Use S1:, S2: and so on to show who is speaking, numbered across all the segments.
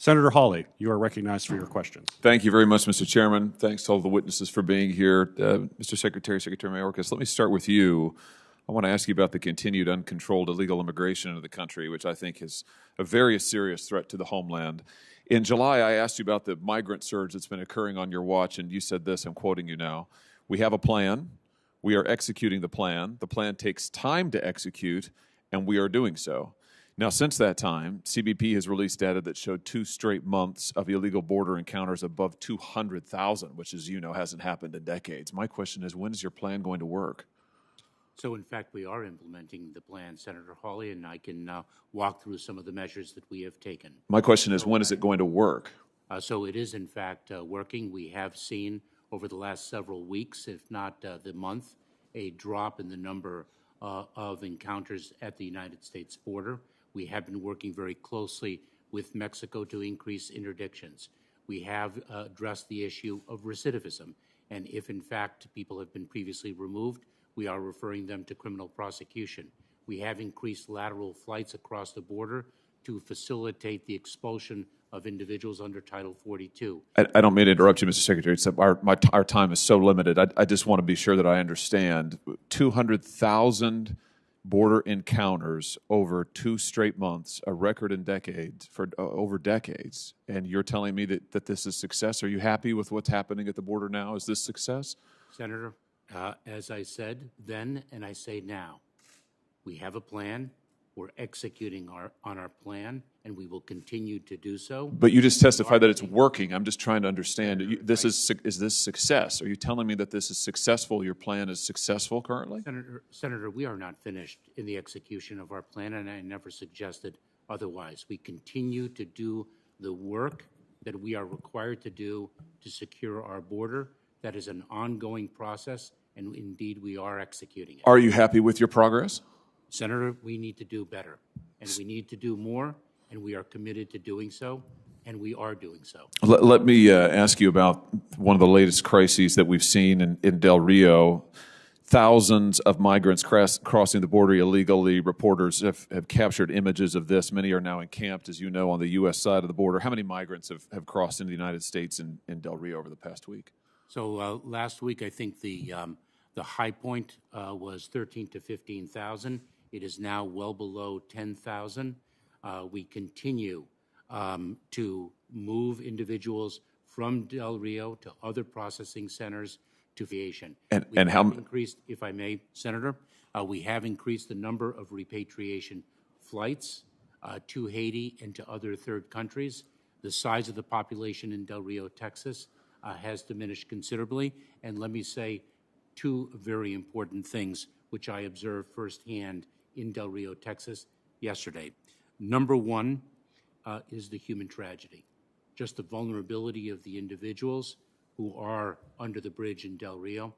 S1: Senator Hawley, you are recognized for your questions.
S2: Thank you very much, Mr. Chairman. Thanks to all the witnesses for being here. Mr. Secretary, Secretary Mayorkas, let me start with you. I want to ask you about the continued uncontrolled illegal immigration into the country, which I think is a very serious threat to the homeland. In July, I asked you about the migrant surge that's been occurring on your watch, and you said this, I'm quoting you now, "We have a plan, we are executing the plan takes time to execute, and we are doing so." Now, since that time, CBP has released data that showed 2 straight months of illegal border encounters above 200,000, which, as you know, hasn't happened in decades. My question is, when is your plan going to work?
S3: So, in fact, we are implementing the plan, Senator Hawley, and I can walk through some of the measures that we have taken.
S2: My question is, when is it going to work?
S3: So it is, in fact, working. We have seen over the last several weeks, if not the month, a drop in the number of encounters at the United States border. We have been working very closely with Mexico to increase interdictions. We have addressed the issue of recidivism, and if, in fact, people have been previously removed, we are referring them to criminal prosecution. We have increased lateral flights across the border to facilitate the expulsion of individuals under Title 42.
S2: I don't mean to interrupt you, Mr. Secretary. It's our time is so limited. I just want to be sure that I understand. 200,000 border encounters over 2 straight months, a record in decades, for over decades. And you're telling me that this is success? Are you happy with what's happening at the border now? Is this success?
S3: Senator, as I said then and I say now, we have a plan. We're executing on our plan, and we will continue to do so.
S2: But you just testified that it's working. I'm just trying to understand. Is this success? Are you telling me that this is successful? Your plan is successful currently?
S3: Senator, we are not finished in the execution of our plan, and I never suggested otherwise. We continue to do the work that we are required to do to secure our border. That is an ongoing process, and indeed we are executing it.
S2: Are you happy with your progress?
S3: Senator, we need to do better, and we need to do more, and we are committed to doing so, and we are doing so.
S2: Let me ask you about one of the latest crises that we've seen in Del Rio. Thousands of migrants crossing the border illegally. Reporters have captured images of this. Many are now encamped, as you know, on the U.S. side of the border. How many migrants have crossed into the United States in Del Rio over the past week?
S3: So last week, I think the high point was 13,000 to 15,000. It is now well below 10,000. We continue to move individuals from Del Rio to other processing centers to aviation.
S2: And how
S3: increased, if I may, Senator, we have increased the number of repatriation flights to Haiti and to other third countries. The size of the population in Del Rio, Texas, has diminished considerably. And let me say 2 very important things which I observed firsthand in Del Rio, Texas yesterday. Number 1 is the human tragedy, just the vulnerability of the individuals who are under the bridge in Del Rio.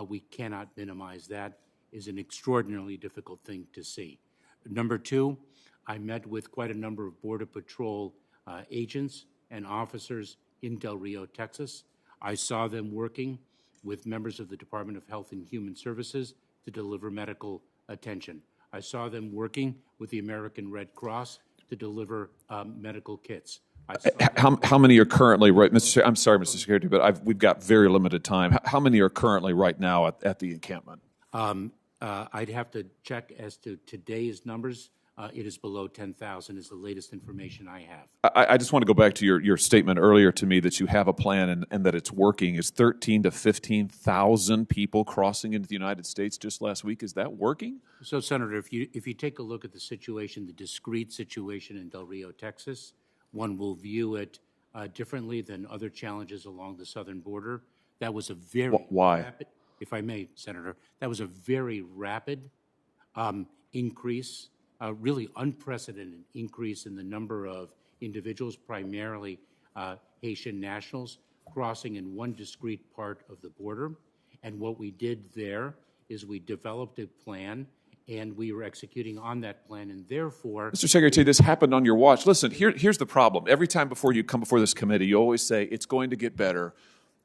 S3: We cannot minimize that. It is an extraordinarily difficult thing to see. Number 2, I met with quite a number of Border Patrol agents and officers in Del Rio, Texas. I saw them working with members of the Department of Health and Human Services to deliver medical attention. I saw them working with the American Red Cross to deliver medical kits.
S2: How many are currently right, Mr. I'm sorry, Mr. Secretary, but we've got very limited time. How many are currently right now at the encampment?
S3: I'd have to check as to today's numbers. It is below 10,000 is the latest information I have.
S2: I just want to go back to your statement earlier to me that you have a plan and that it's working. Is 13,000 to 15,000 people crossing into the United States just last week? Is that working?
S3: So, Senator, if you take a look at the situation, the discrete situation in Del Rio, Texas, one will view it differently than other challenges along the southern border. That was a very rapid, if I may, Senator, that was a very rapid increase. Really unprecedented increase in the number of individuals, primarily Haitian nationals, crossing in one discrete part of the border. And what we did there is we developed a plan, and we were executing on that plan, and therefore—
S2: Mr. Secretary, this happened on your watch. Listen, here's the problem. Every time before you come before this committee, you always say, it's going to get better.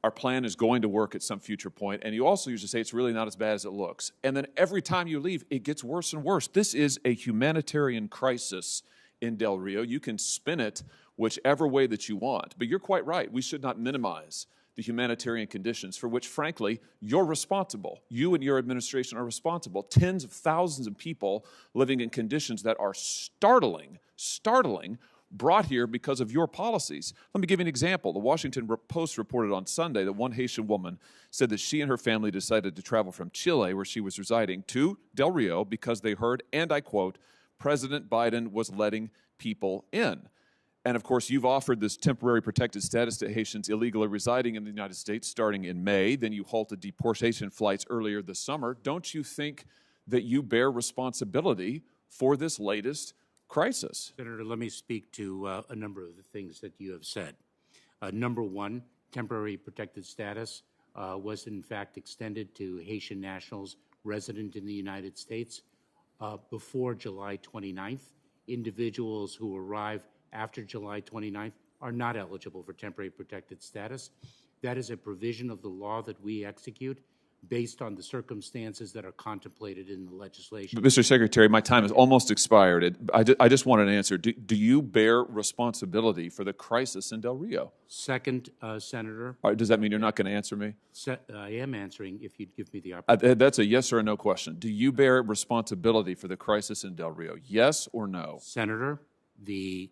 S2: Our plan is going to work at some future point. And you also usually say it's really not as bad as it looks. And then every time you leave, it gets worse and worse. This is a humanitarian crisis in Del Rio. You can spin it whichever way that you want. But you're quite right. We should not minimize the humanitarian conditions for which, frankly, you're responsible. You and your administration are responsible. Tens of thousands of people living in conditions that are startling, brought here because of your policies. Let me give you an example. The Washington Post reported on Sunday that one Haitian woman said that she and her family decided to travel from Chile, where she was residing, to Del Rio because they heard, and I quote, President Biden was letting people in. And of course, you've offered this temporary protected status to Haitians illegally residing in the United States starting in May. Then you halted deportation flights earlier this summer. Don't you think that you bear responsibility for this latest crisis?
S3: Senator, let me speak to a number of the things that you have said. Number one, temporary protected status was in fact extended to Haitian nationals resident in the United States before July 29th. Individuals who arrive after July 29th are not eligible for temporary protected status. That is a provision of the law that we execute based on the circumstances that are contemplated in the legislation.
S2: But Mr. Secretary, my time has almost expired. I just want an answer. Do you bear responsibility for the crisis in Del Rio?
S3: Second, Senator.
S2: All right, does that mean you're not going to answer me?
S3: I am answering if you'd give me the opportunity.
S2: That's a yes or a no question. Do you bear responsibility for the crisis in Del Rio? Yes or no?
S3: Senator, the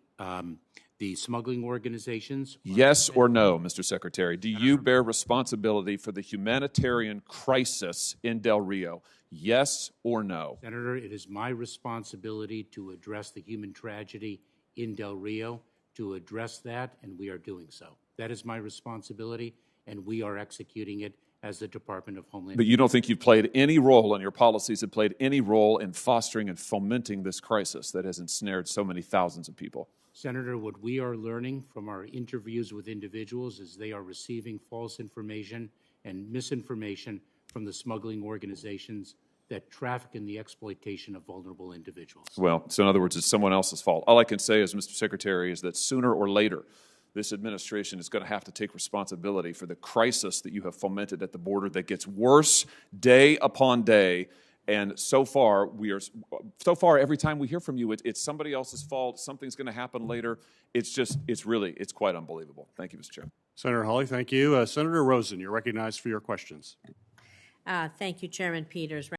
S3: smuggling organizations.
S2: Yes or no, Mr. Secretary? Do you bear responsibility for the humanitarian crisis in Del Rio? Yes or no?
S3: Senator, it is my responsibility to address the human tragedy in Del Rio, to address that, and we are doing so. That is my responsibility, and we are executing it as the Department of Homeland.
S2: But you don't think you've played any role, and your policies have played any role in fostering and fomenting this crisis that has ensnared so many thousands of people?
S3: Senator, what we are learning from our interviews with individuals is they are receiving false information and misinformation from the smuggling organizations that traffic in the exploitation of vulnerable individuals.
S2: Well, so in other words, it's someone else's fault. All I can say is, Mr. Secretary, is that sooner or later, this administration is going to have to take responsibility for the crisis that you have fomented at the border that gets worse day upon day. And so far, every time we hear from you, it's somebody else's fault. Something's going to happen later. It's quite unbelievable. Thank you, Mr. Chair.
S1: Senator Hawley, thank you. Senator Rosen, you're recognized for your questions.
S4: Thank you, Chairman Peters.